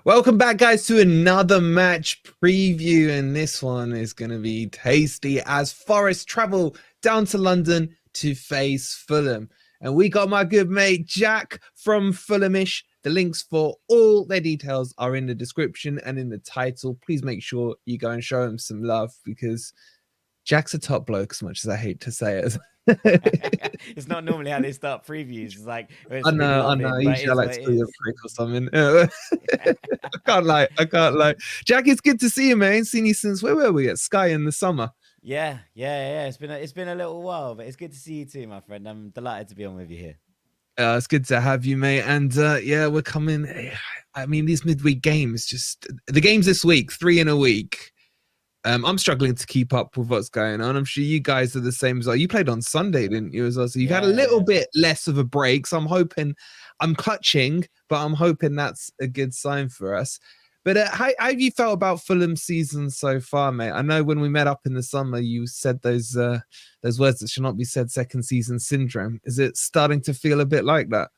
Welcome back, guys, to another match preview, and this one is going to be tasty as Forest travel down to London to face Fulham. And we got my good mate Jack from Fulhamish. The links for all their details are in the description and in the title. Please make sure you go and show him some love because Jack's a top bloke, as much as I hate to say it. It's not normally how they start previews. It's like, I we know, I love know. him, but it Usually I is like what to it call you a is. prick or something. I can't lie. I can't lie. Jack, it's good to see you, man. Seen you since where were we at Sky in the summer? Yeah. It's been a little while, but it's good to see you too, my friend. I'm delighted to be on with you here. It's good to have you, mate. And yeah, we're coming. I mean, these midweek games, just the games this week, three in a week. I'm struggling to keep up with what's going on. I'm sure you guys are the same as well. You played on Sunday, didn't you, as well? So you've had a little Yeah. bit less of a break. So I'm hoping, I'm clutching, but I'm hoping that's a good sign for us. But how have you felt about Fulham's season so far, mate? I know when we met up in the summer, you said those words that should not be said, second season syndrome. Is it starting to feel a bit like that?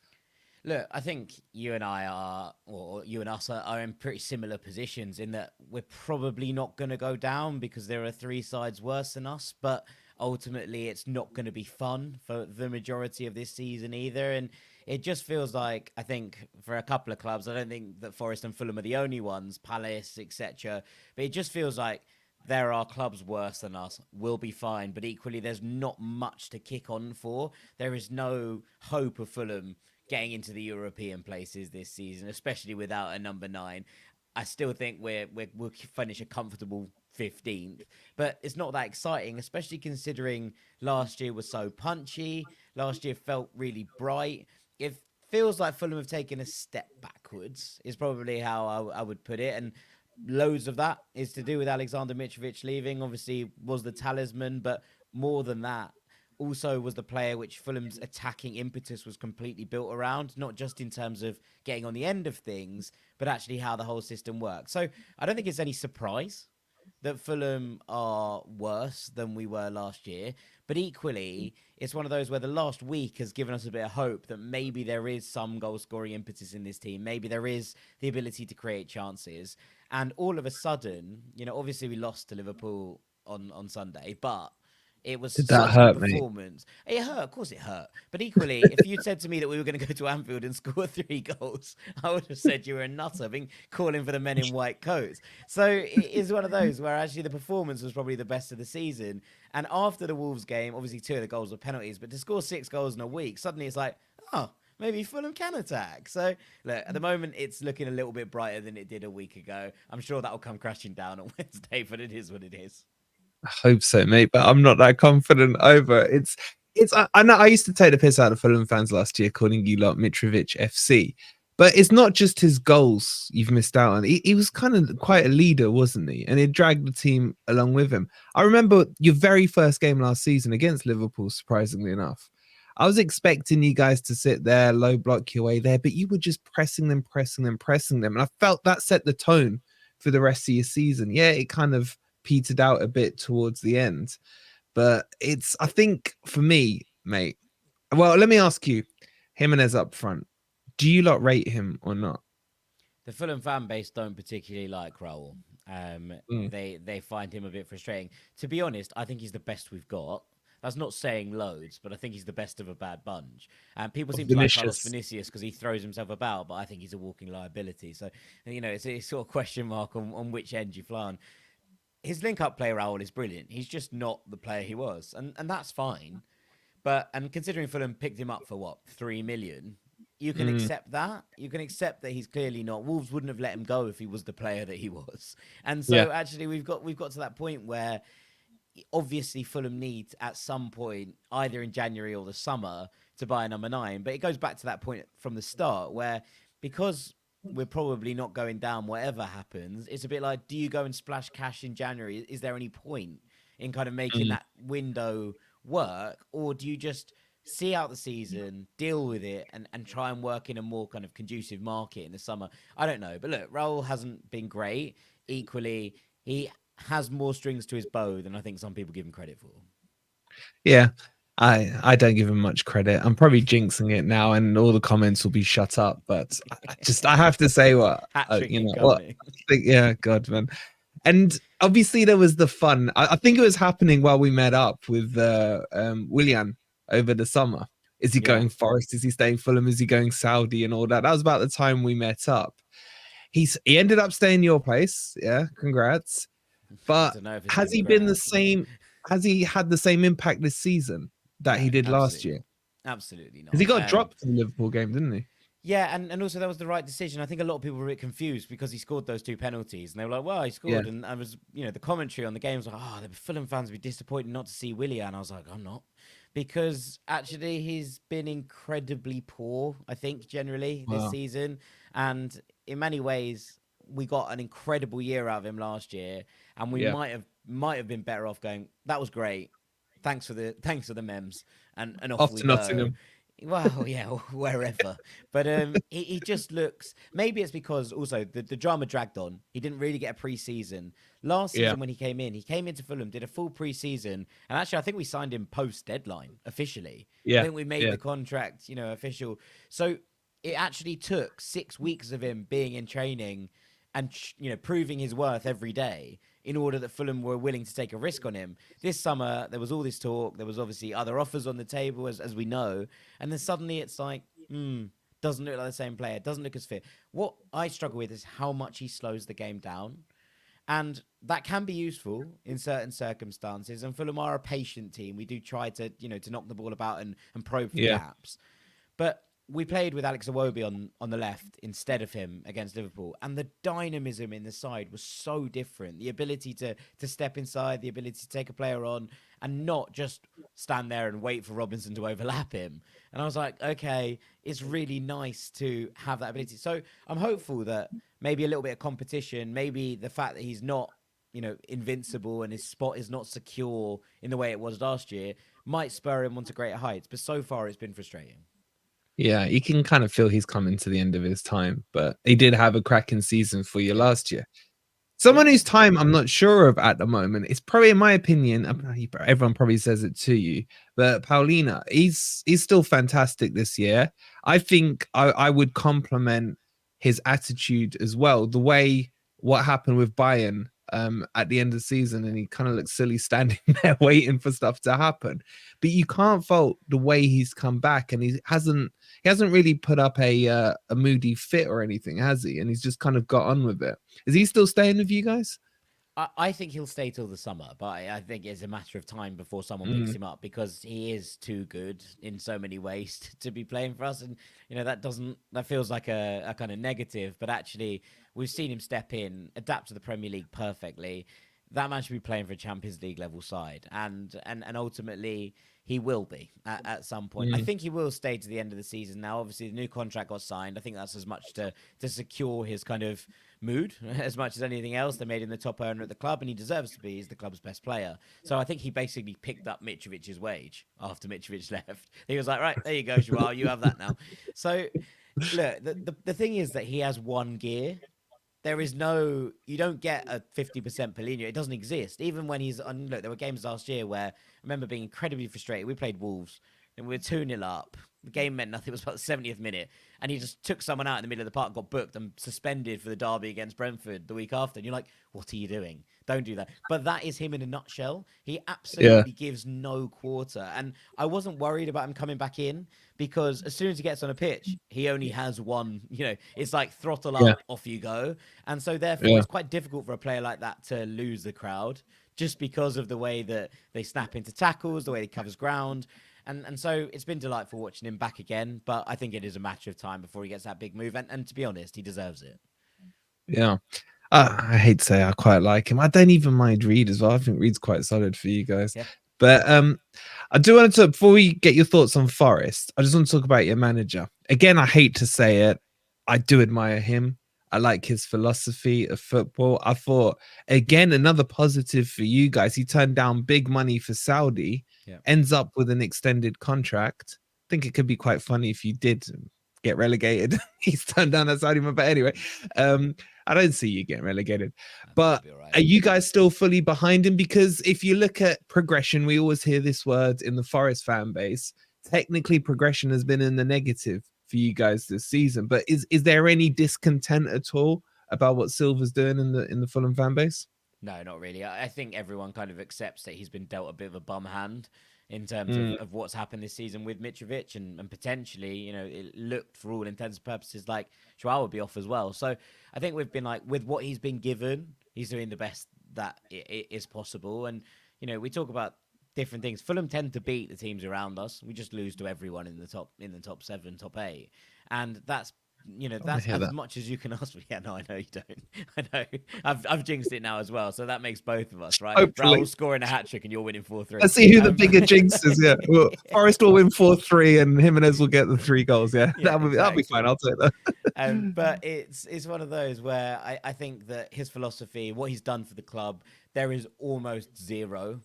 Look, I think you and I are, or you and us are in pretty similar positions in that we're probably not going to go down because there are three sides worse than us, but ultimately it's not going to be fun for the majority of this season either. And it just feels like, I think, for a couple of clubs, I don't think that Forest and Fulham are the only ones, Palace, etc. But it just feels like there are clubs worse than us, will be fine, but equally there's not much to kick on for. There is no hope of Fulham getting into the European places this season, especially without a number nine. I still think we'll finish a comfortable 15th, but it's not that exciting, especially considering last year was so punchy. Last year felt really bright. It feels like Fulham have taken a step backwards, is probably how I would put it. And loads of that is to do with Alexander Mitrovic leaving. Obviously, was the talisman, but more than that, also was the player which Fulham's attacking impetus was completely built around, not just in terms of getting on the end of things, but actually how the whole system works. So I don't think it's any surprise that Fulham are worse than we were last year. But equally, it's one of those where the last week has given us a bit of hope that maybe there is some goal scoring impetus in this team. Maybe there is the ability to create chances. And all of a sudden, obviously we lost to Liverpool on Sunday, but it was Did that such a hurt, mate? performance. It hurt, of course it hurt. But equally, if you'd said to me that we were going to go to Anfield and score 3 goals, I would have said you were a nutter, being calling for the men in white coats. So it is one of those where actually the performance was probably the best of the season. And after the Wolves game, obviously 2 of the goals were penalties, but to score 6 goals in a week, suddenly it's like, oh, maybe Fulham can attack. So, look, at the moment, it's looking a little bit brighter than it did a week ago. I'm sure that'll come crashing down on Wednesday, but it is what it is. I hope so, mate, but I'm not that confident over. I know I used to take the piss out of Fulham fans last year, calling you lot Mitrovic FC. But it's not just his goals you've missed out on. He was kind of quite a leader, wasn't he? And he dragged the team along with him. I remember your very first game last season against Liverpool, surprisingly enough. I was expecting you guys to sit there, low block your way there, but you were just pressing them, pressing them, pressing them. And I felt that set the tone for the rest of your season. Yeah, it kind of petered out a bit towards the end. But I think for me, mate, well, let me ask you, Jimenez up front, do you lot rate him or not? The Fulham fan base don't particularly like Raul. Mm. They find him a bit frustrating. To be honest, I think he's the best we've got. That's not saying loads, but I think he's the best of a bad bunch. And people seem to like Carlos Vinicius. Vinicius because he throws himself about, but I think he's a walking liability. So, it's a sort of question mark on which end you fly on. His link-up play, Raul, is brilliant. He's just not the player he was, and that's fine. And considering Fulham picked him up for what, 3 million, you can Mm. accept that. You can accept that he's clearly not. Wolves wouldn't have let him go if he was the player that he was. And Yeah. so actually we've got to that point where obviously Fulham needs at some point, either in January or the summer, to buy a number nine. But it goes back to that point from the start where because we're probably not going down whatever happens, it's a bit like, do you go and splash cash in January? Is there any point in kind of making Mm. that window work? Or do you just see out the season, deal with it, and try and work in a more kind of conducive market in the summer? I don't know. But look, Raul hasn't been great. Equally, he has more strings to his bow than I think some people give him credit for. Yeah. I don't give him much credit. I'm probably jinxing it now, and all the comments will be shut up. But I have to say what Hat trick you know what. incoming. Yeah, God, man. And obviously there was the fun. I think it was happening while we met up with Willian over the summer. Is he Yeah. going Forest? Is he staying Fulham? Is he going Saudi and all that? That was about the time we met up. He ended up staying your place. Yeah, congrats. I But don't know if it's has he been the congrats. same? Has he had the same impact this season that No, he did last absolutely, year? absolutely Because he not. got dropped in the Liverpool game, didn't he? Yeah, and also that was the right decision. I think a lot of people were a bit confused because he scored those two penalties, and they were like, "Well, he Yeah, scored." And I was, the commentary on the game was like, "Oh, the Fulham fans would be disappointed not to see Willian." And I was like, "I'm not," because actually he's been incredibly poor. I think generally this wow, season, and in many ways, we got an incredible year out of him last year, and we yeah. might have been better off going. That was great. Thanks for the memes, and off Off we to go. Nottingham. Well, yeah, wherever. But he just looks. Maybe it's because also the drama dragged on. He didn't really get a pre-season last Yeah, season when he came in. He came into Fulham, did a full pre-season, and actually I think we signed him post deadline officially. I yeah, think we made yeah, the contract, official. So it actually took 6 weeks of him being in training and proving his worth every day in order that Fulham were willing to take a risk on him. This summer, there was all this talk. There was obviously other offers on the table, as we know. And then suddenly it's like, doesn't look like the same player, doesn't look as fit. What I struggle with is how much he slows the game down. And that can be useful in certain circumstances. And Fulham are a patient team. We do try to knock the ball about and probe for yeah. gaps. But we played with Alex Iwobi on the left instead of him against Liverpool, and the dynamism in the side was so different. The ability to step inside, the ability to take a player on, and not just stand there and wait for Robinson to overlap him. And I was like, okay, it's really nice to have that ability. So I'm hopeful that maybe a little bit of competition, maybe the fact that he's not invincible and his spot is not secure in the way it was last year might spur him onto greater heights. But so far, it's been frustrating. Yeah, you can kind of feel he's coming to the end of his time, but he did have a cracking season for you Yeah. last year. Yeah, Someone whose time I'm not sure of at the moment, it's probably in my opinion, everyone probably says it to you, but Paulina, he's still fantastic this year. I think I would compliment his attitude as well. The way what happened with Bayern at the end of the season, and he kind of looks silly standing there waiting for stuff to happen. But you can't fault the way he's come back, and he hasn't really put up a moody fit or anything, has he? And he's just kind of got on with it. Is he still staying with you guys? I think he'll stay till the summer, but I think it's a matter of time before someone picks Mm, him up because he is too good in so many ways to be playing for us. And that feels like a kind of negative, but actually we've seen him step in, adapt to the Premier League perfectly. That man should be playing for a Champions League level side, and ultimately he will be at some point. I mm. think he will stay to the end of the season. Now, obviously, the new contract got signed. I think that's as much to secure his kind of mood as much as anything else. They made him the top earner at the club, and he deserves to be. He's the club's best player. So I think he basically picked up Mitrovic's wage after Mitrovic left. He was like, right, there you go, Joao, you have that now. So look, the thing is that he has one gear. There is no, you don't get a 50% Paulinho. It doesn't exist. Even when he's on, look, there were games last year where I remember being incredibly frustrated. We played Wolves and we were 2-0 up. The game meant nothing. It was about the 70th minute. And he just took someone out in the middle of the park, got booked and suspended for the derby against Brentford the week after. And you're like, what are you doing? Don't do that. But that is him in a nutshell. He Yeah, absolutely gives no quarter. And I wasn't worried about him coming back in because as soon as he gets on a pitch, he only has one, it's like throttle yeah, up, off you go. And so therefore yeah, it's quite difficult for a player like that to lose the crowd just because of the way that they snap into tackles, the way he covers ground. And so it's been delightful watching him back again, but I think it is a matter of time before he gets that big move. And to be honest, he deserves it. yeah. I hate to say I quite like him. I don't even mind Reed as well. I think Reed's quite solid for you guys. Yeah. But I do want to, before we get your thoughts on Forest, I just want to talk about your manager. Again, I hate to say it. I do admire him. I like his philosophy of football. I thought, again, another positive for you guys. He turned down big money for Saudi, Yeah. ends up with an extended contract. I think it could be quite funny if you did get relegated. He's turned down that Saudi money. But anyway, I don't see you getting relegated. I think But we'll be all are right. you guys still fully behind him? Because if you look at progression, we always hear this word in the Forest fan base. Technically, progression has been in the negative for you guys this season. But is there any discontent at all about what Silva's doing in the Fulham fan base? No, not really. I think everyone kind of accepts that he's been dealt a bit of a bum hand in terms Mm, of what's happened this season with Mitrovic, and potentially, it looked for all intents and purposes like Joao would be off as well. So I think we've been like, with what he's been given, he's doing the best that it is possible. And, we talk about different things. Fulham tend to beat the teams around us. We just lose to everyone in the top seven, top eight. And I that's hear as that. much as you can ask me. Yeah, no, I know you don't. I know. I've jinxed it now as well, so that makes both of us, right? Hopefully. Raul's scoring a hat trick and you're winning 4-3. Let's see who the bigger jinx is. Yeah, well, Forest will win 4-3, and Jimenez will get the 3 goals. Yeah, Yeah, that'll be fine. exactly. I'll take that. But it's one of those where I think that his philosophy, what he's done for the club, there is almost zero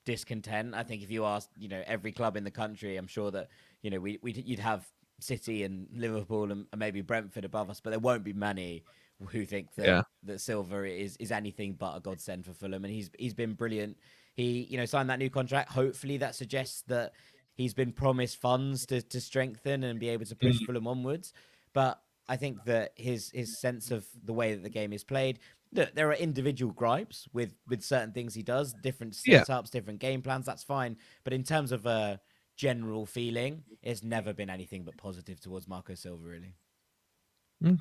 discontent. I think if you ask, every club in the country, I'm sure that you'd have City and Liverpool and maybe Brentford above us, but there won't be many who think that Yeah, Silva is anything but a godsend for Fulham, and he's been brilliant. He signed that new contract. Hopefully, that suggests that he's been promised funds to strengthen and be able to push mm, Fulham onwards. But I think that his sense of the way that the game is played. Look, there are individual gripes with certain things he does, different yeah. setups, different game plans. That's fine. But in terms of a general feeling, it's never been anything but positive towards Marco Silva, really.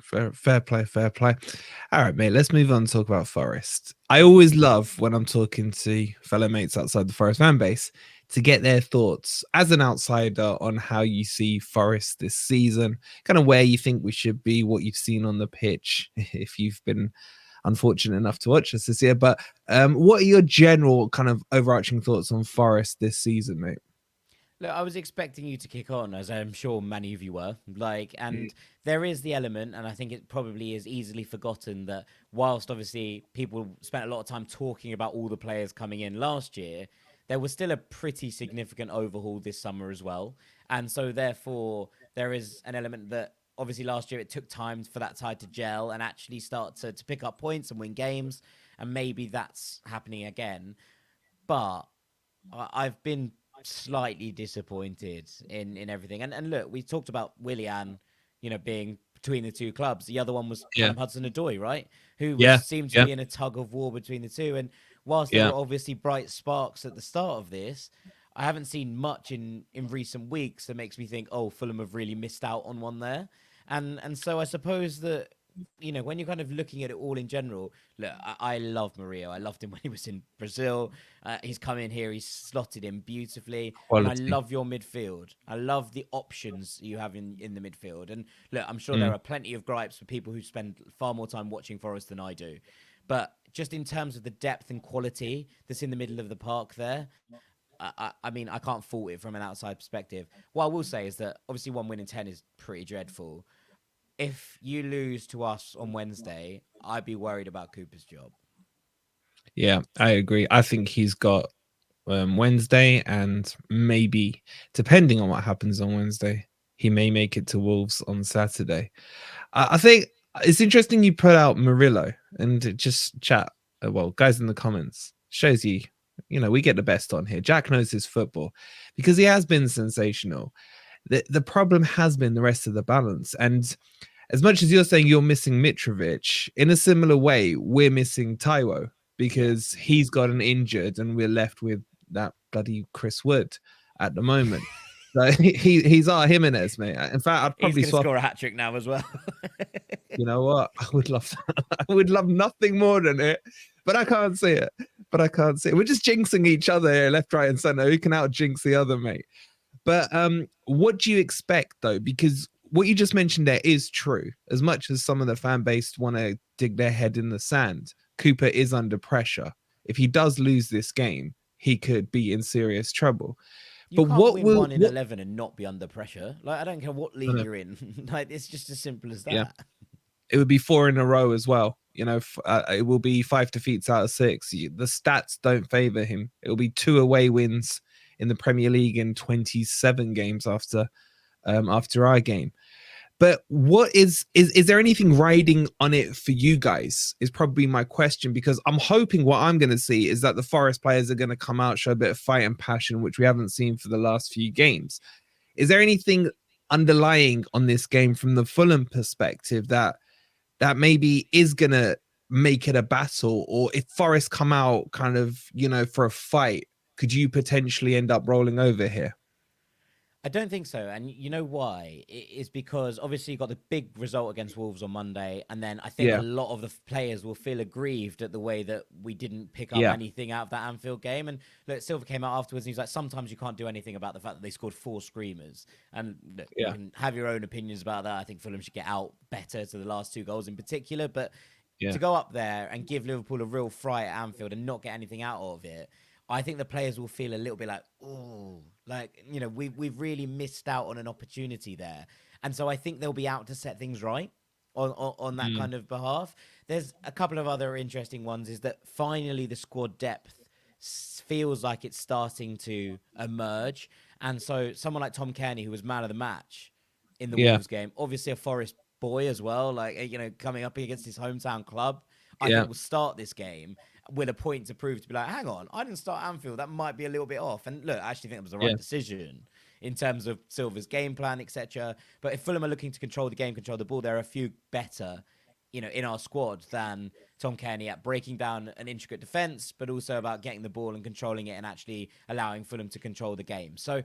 Fair play, fair play. All right, mate. Let's move on and talk about Forest. I always love when I'm talking to fellow mates outside the Forest fan base to get their thoughts as an outsider on how you see Forest this season, kind of where you think we should be, what you've seen on the pitch, if you've been unfortunate enough to watch us this year. But what are your general kind of overarching thoughts on Forest this season, mate? Look, I was expecting you to kick on, as I'm sure many of you were. Mm, And there is the element, and I think it probably is easily forgotten that whilst obviously people spent a lot of time talking about all the players coming in last year, there was still a pretty significant overhaul this summer as well. And so therefore, there is an element that obviously last year it took time for that side to gel and actually start to pick up points and win games. And maybe that's happening again. But I've been slightly disappointed in everything. And look, we talked about Willian, being between the two clubs. The other one was yeah, Callum Hudson-Odoi, right? Who was yeah, seemed to yeah, be in a tug of war between the two. And whilst there yeah. were obviously bright sparks at the start of this, I haven't seen much in recent weeks that makes me think, oh, Fulham have really missed out on one there. And so I suppose that when you're kind of looking at it all in general, look, I love Mario. I loved him when he was in Brazil. He's come in here, he's slotted in beautifully, and I Quality. love your midfield. I love the options you have in the midfield. And look, I'm sure there Mm, are plenty of gripes for people who spend far more time watching Forest than I do, but just in terms of the depth and quality that's in the middle of the park there. I mean, I can't fault it from an outside perspective. What I will say is that obviously 1 win in 10 is pretty dreadful. If you lose to us on Wednesday, I'd be worried about Cooper's job. yeah, I agree. I think he's got Wednesday, and maybe depending on what happens on Wednesday, he may make it to Wolves on Saturday. I think it's interesting you put out Murillo and just chat. Well, guys in the comments shows you, we get the best on here. Jack knows his football because he has been sensational. The problem has been the rest of the balance. And as much as you're saying you're missing Mitrovic, in a similar way, we're missing Taiwo Yeah. because he's gotten injured and we're left with that bloody Chris Wood at the moment. So he's our Jimenez, mate. In fact, I'd He's probably going to swap. score a hat trick now as well. You know what? I would love that. I would love nothing more than it, but I can't see it. We're just jinxing each other here, left, right, and center. Who can out jinx the other, mate? But what do you expect though? Because what you just mentioned there is true. As much as some of the fan base want to dig their head in the sand, Cooper is under pressure. If he does lose this game, he could be in serious trouble. You But can't what win will one in what 11 and not be under pressure. Like, I don't care what league you're in. Like, it's just as simple as yeah, that. it would be 4 in a row as well. It will be 5 defeats out of 6. The stats don't favor him. It will be 2 away wins in the Premier League in 27 games after our game. But what is there anything riding on it for you guys? Is probably my question, because I'm hoping what I'm going to see is that the Forest players are going to come out, show a bit of fight and passion, which we haven't seen for the last few games. Is there anything underlying on this game from the Fulham perspective that maybe is going to make it a battle? Or if Forest come out kind of, for a fight, could you potentially end up rolling over here? I don't think so. And you know why? It is because obviously you got the big result against Wolves on Monday. And then I think a Yeah, lot of the players will feel aggrieved at the way that we didn't pick up yeah, anything out of that Anfield game. And look, Silva came out afterwards and he's like, sometimes you can't do anything about the fact that they scored 4 screamers. And look, you yeah, can have your own opinions about that. I think Fulham should get out better to the last 2 goals in particular. But yeah, to go up there and give Liverpool a real fright at Anfield and not get anything out of it, I think the players will feel a little bit like, oh, like, we've really missed out on an opportunity there. And so I think they'll be out to set things right on that mm, kind of behalf. There's a couple of other interesting ones, is that finally the squad depth feels like it's starting to emerge. And so someone like Tom Kearney, who was man of the match in the yeah, Wolves game, obviously a Forest boy as well, like, coming up against his hometown club, I yeah, think will start this game with a point to prove, to be like, hang on, I didn't start Anfield. That might be a little bit off. And look, I actually think it was the right yeah, decision in terms of Silva's game plan, etc. But if Fulham are looking to control the game, control the ball, there are a few better, in our squad than Tom Kearney at breaking down an intricate defense, but also about getting the ball and controlling it and actually allowing Fulham to control the game. So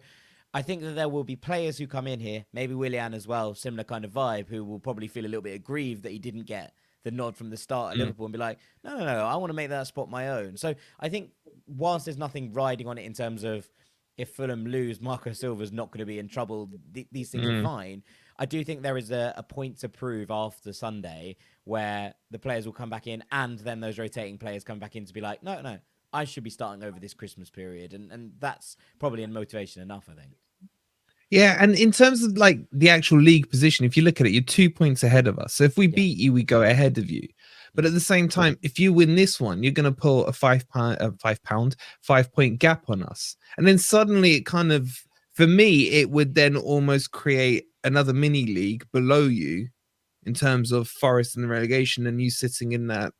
I think that there will be players who come in here, maybe Willian as well, similar kind of vibe, who will probably feel a little bit aggrieved that he didn't get the nod from the start at mm, Liverpool and be like, no, no, no, I want to make that spot my own. So I think whilst there's nothing riding on it in terms of if Fulham lose, Marco Silva's not going to be in trouble, these things are mm. fine. I do think there is a point to prove after Sunday where the players will come back in and then those rotating players come back in to be like, no, no, I should be starting over this Christmas period. And that's probably in motivation enough, I think. Yeah, and in terms of like the actual league position, if you look at it, you're 2 points ahead of us. So if we Yeah. beat you, we go ahead of you. But at Mm. the same time, if you win this one, you're going to pull a 5 point gap on us, and then suddenly it kind of, for me, it would then almost create another mini league below you in terms of Forest and the relegation, and you sitting in that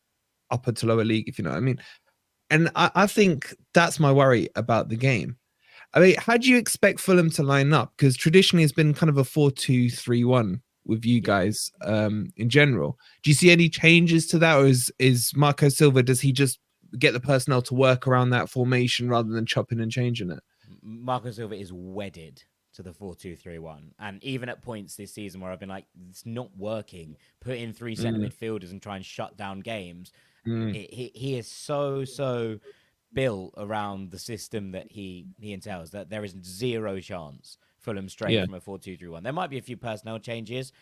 upper to lower league, if you know what I mean. And I think that's my worry about the game. I mean, how do you expect Fulham to line up? Because traditionally it's been kind of a 4-2-3-1 with you Yeah. guys in general. Do you see any changes to that? Or is Marco Silva, does he just get the personnel to work around that formation rather than chopping and changing it? Marco Silva is wedded to the 4-2-3-1. And even at points this season where I've been like, it's not working, put in three centre Mm, midfielders and try and shut down games. mm, He is so built around the system that he entails that there is zero chance Fulham straying yeah, from a 4-2-3-1. There might be a few personnel changes,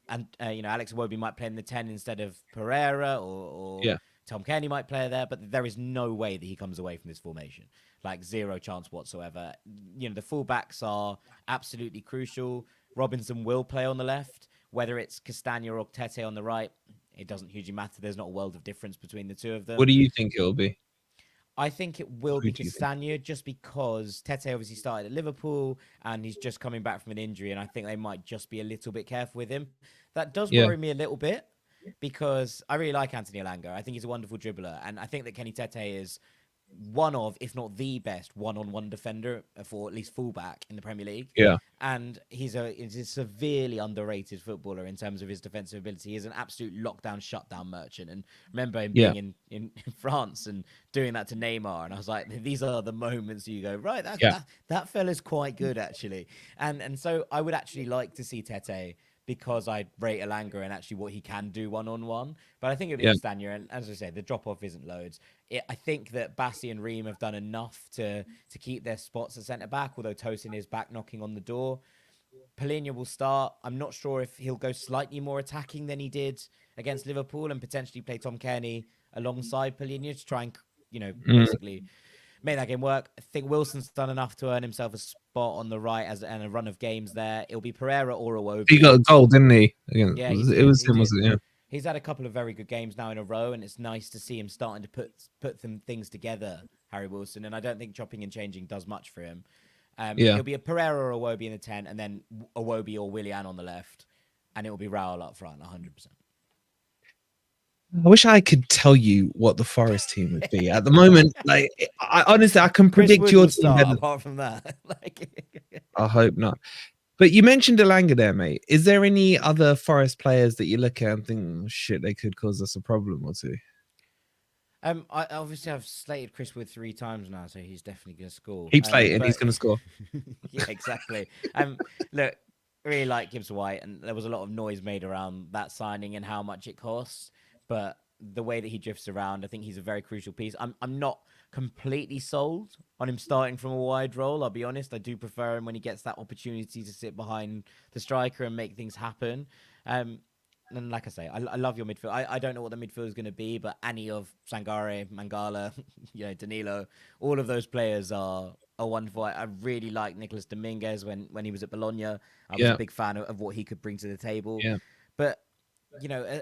and Alex Iwobi might play in the 10 instead of Pereira, or yeah, Tom Kenny might play there, but there is no way that he comes away from this formation. Like, zero chance whatsoever. The fullbacks are absolutely crucial. Robinson will play on the left, whether it's Castagna or Tete on the right. It doesn't hugely matter. There's not a world of difference between the two of what them. do you think it'll be? I think it will Who be do you think? Castagna, just because Tete obviously started at Liverpool and he's just coming back from an injury, and I think they might just be a little bit careful with him. That does Yeah, worry me a little bit because I really like Anthony Elanga. I think he's a wonderful dribbler, and I think that Kenny Tete is one of, if not the best, one-on-one defender for at least fullback in the Premier League. yeah, And he's a severely underrated footballer in terms of his defensive ability. He's an absolute lockdown, shutdown merchant. And remember him yeah, being in France and doing that to Neymar. And I was like, these are the moments you go, right, yeah, that fella's quite good, actually. And so I would actually like to see Tete, because I rate Elanga and actually what he can do one-on-one. But I think it'll be yeah. Castagna. And as I say, the drop-off isn't loads. I think that Bassi and Ream have done enough to keep their spots at centre-back, although Tosin is back knocking on the door. Palhinha will start. I'm not sure if he'll go slightly more attacking than he did against Liverpool and potentially play Tom Kearney alongside Palhinha to try and, Mm. basically make that game work. I think Wilson's done enough to earn himself a spot on the right and a run of games there. It'll be Pereira or He got Iwobi. a goal, didn't he? Again, Yeah, he it did. was He him, was did. it? Yeah, He's had a couple of very good games now in a row, and it's nice to see him starting to put some things together, Harry Wilson. And I don't think chopping and changing does much for him. yeah, It'll be a Pereira or Iwobi in the 10, and then Iwobi or Willian on the left. and it will be Raul up front, 100%. I wish I could tell you what the Forest team would be at the moment. Like, honestly, I can Chris predict Wood your will team start. better. Apart from that, like, I hope not. But you mentioned Elanga there, mate. Is there any other Forest players that you look at and think, oh, shit, they could cause us a problem or two? I obviously I've slated Chris Wood 3 times now, so he's definitely going to score. Keep slating, he's But going to score. yeah, exactly. Look, really like Gibbs White, and there was a lot of noise made around that signing and how much it costs. But the way that he drifts around, I think he's a very crucial piece. I'm not completely sold on him starting from a wide role. I'll be honest. I do prefer him when he gets that opportunity to sit behind the striker and make things happen. Um, and like I say, I love your midfield. I don't know what the midfield is going to be, but any of Sangare, Mangala, Danilo, all of those players are wonderful. I really like Nicolas Dominguez when he was at Bologna. I was a Yeah, big fan of what he could bring to the table. yeah. But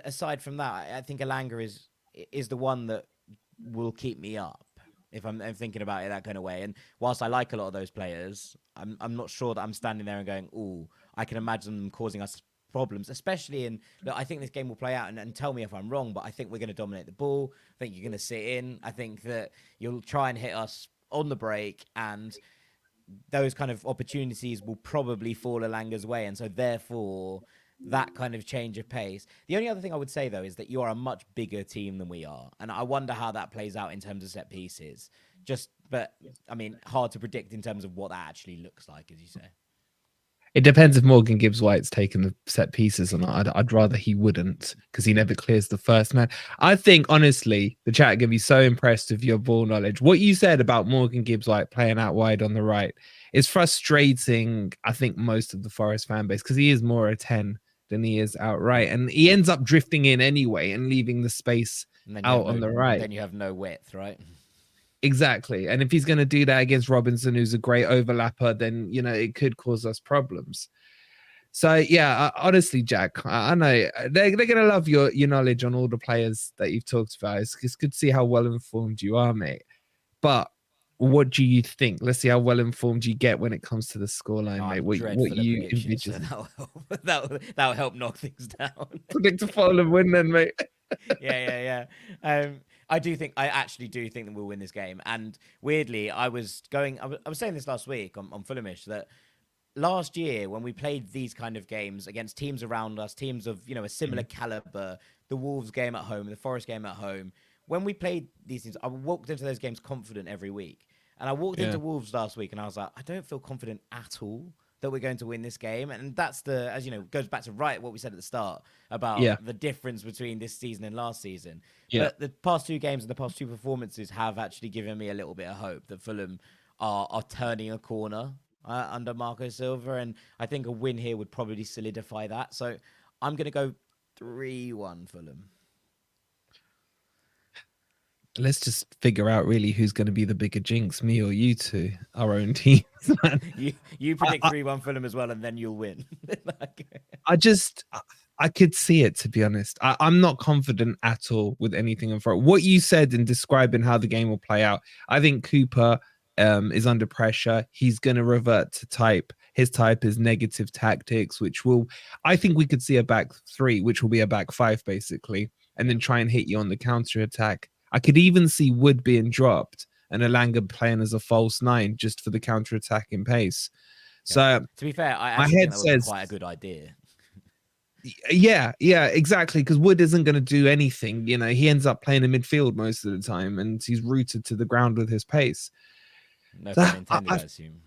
aside from that, I think Elanga is the one that will keep me up if I'm thinking about it that kind of way. And whilst I like a lot of those players, I'm not sure that I'm standing there and going, "Oh, I can imagine them causing us problems." Especially in, look, I think this game will play out, and tell me if I'm wrong, but I think we're going to dominate the ball. I think you're going to sit in. I think that you'll try and hit us on the break, and those kind of opportunities will probably fall Elanga's way, and so therefore that kind of change of pace. The only other thing I would say though is that you are a much bigger team than we are, and I wonder how that plays out in terms of set pieces. But I mean, hard to predict in terms of what that actually looks like, as you say. It depends if Morgan Gibbs White's taken the set pieces or not. I'd rather he wouldn't because he never clears the first man. I think, honestly, the chat can be so impressed with your ball knowledge. What you said about Morgan Gibbs White playing out wide on the right is frustrating, I think, most of the Forest fan base because he is more a 10 than he is outright. Yeah. And he ends up drifting in anyway and leaving the space And then out on the right. then you have no width, right? Exactly. And if he's going to do that against Robinson, who's a great overlapper, then, it could cause us problems. So yeah, honestly, Jack, I know they're gonna love your knowledge on all the players that you've talked about. It's good to see how well informed you are, mate. But what do you think? Let's see how well informed you get when it comes to the scoreline, mate. I'm What dreadful at you predictions, so envision? that'll help. That'll help knock things down. Predict a Fulham win, then, mate. Yeah. I actually do think that we'll win this game. And weirdly, I was saying this last week on Fulhamish that last year when we played these kind of games against teams around us, teams of a similar caliber, the Wolves game at home, the Forest game at home, when we played these things, I walked into those games confident every week. And I walked Yeah, into Wolves last week and I was like, I don't feel confident at all that we're going to win this game. And that's as you know, goes back to what we said at the start yeah, about the difference between this season and last season. yeah. But the past 2 games and the past 2 performances have actually given me a little bit of hope that Fulham are turning a corner under Marco Silva. And I think a win here would probably solidify that. So I'm going to go 3-1 Fulham. Let's just figure out really who's going to be the bigger jinx, me or you two, our own teams. Man. You predict 3-1 Fulham as well, and then you'll win. I could see it, to be honest. I'm not confident at all with anything in front. What you said in describing how the game will play out, I think Cooper is under pressure. He's going to revert to type. His type is negative tactics, I think we could see a back three, which will be a back five, basically, and then try and hit you on the counter attack. I could even see Wood being dropped and Elanga playing as a false nine just for the counter attacking pace. Yeah. So To be fair, I my actually think head that would be says, quite a good idea. yeah, exactly. Because Wood isn't going to do anything. He ends up playing in midfield most of the time, and he's rooted to the ground with his pace. No So, pun intended, I assume.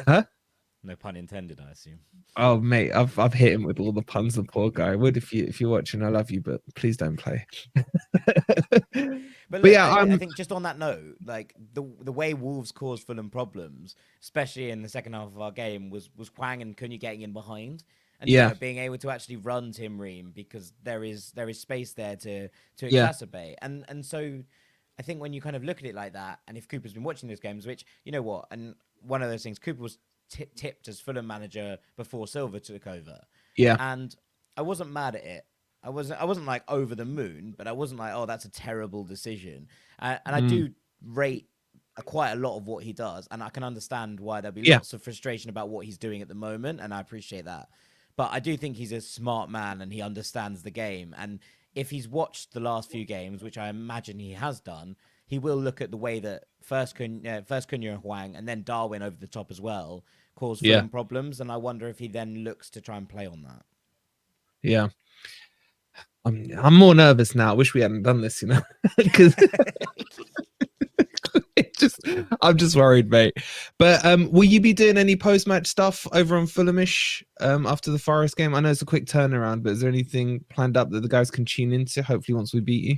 huh? No pun intended, I assume. Oh, mate, I've hit him with all the puns. The poor guy. Wood, if you're watching, I love you, but please don't play. But But look, yeah, I think just on that note, like the way Wolves caused Fulham problems, especially in the second half of our game, was Hwang and Cunha getting in behind, and yeah, being able to actually run Tim Ream because there is space there to yeah, exacerbate, and so I think when you kind of look at it like that, and if Cooper's been watching those games, which you know what, and one of those things, Cooper was tipped as Fulham manager before Silva took over, yeah, and I wasn't mad at it. I wasn't like over the moon, but I wasn't like, oh, that's a terrible decision. And I mm, do rate quite a lot of what he does, and I can understand why there'll be yeah, lots of frustration about what he's doing at the moment, and I appreciate that. But I do think he's a smart man and he understands the game. And if he's watched the last few games, which I imagine he has done, he will look at the way that first Cunha and Huang and then Darwin over the top as well cause Yeah. Fulham problems. And I wonder if he then looks to try and play on that. Yeah. I'm more nervous now. I wish we hadn't done this, you know, because I'm just worried, mate. But will you be doing any post-match stuff over on Fulhamish after the Forest game? I know it's a quick turnaround, but is there anything planned up that the guys can tune into? Hopefully, once we beat you.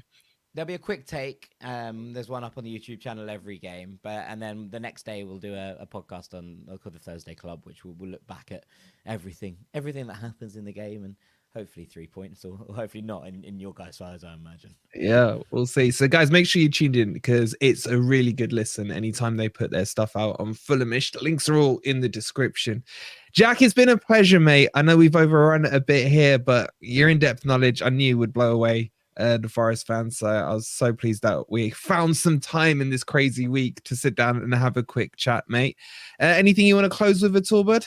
There'll be a quick take. There's one up on the YouTube channel every game, and then the next day we'll do a podcast on called the Thursday Club, which we'll look back at everything that happens in the game, and hopefully 3 points, or hopefully not in your guys' eyes, I imagine. Yeah, we'll see. So, guys, make sure you tuned in because it's a really good listen anytime they put their stuff out on Fulhamish. The links are all in the description. Jack, it's been a pleasure, mate. I know we've overrun it a bit here, but your in-depth knowledge I knew would blow away the Forest fans. So I was so pleased that we found some time in this crazy week to sit down and have a quick chat, mate. Anything you want to close with at all, bud?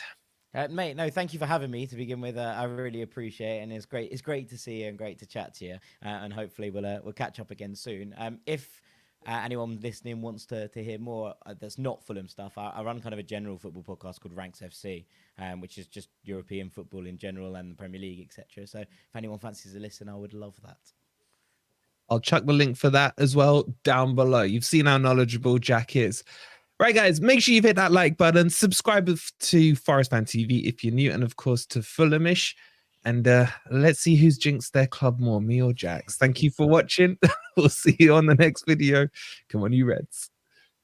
Mate, no, thank you for having me to begin with. I really appreciate it, and it's great to see you and great to chat to you. And hopefully we'll catch up again soon. If anyone listening wants to hear more that's not Fulham stuff, I run kind of a general football podcast called Ranks FC, which is just European football in general and the Premier League, etc. So if anyone fancies a listen, I would love that. I'll chuck the link for that as well down below. You've seen how knowledgeable Jack is. Right, guys, make sure you've hit that like button. Subscribe to Forest Fan TV if you're new, and of course to Fulhamish. And let's see who's jinxed their club more, me or Jax. Thank you for watching. We'll see you on the next video. Come on, you Reds.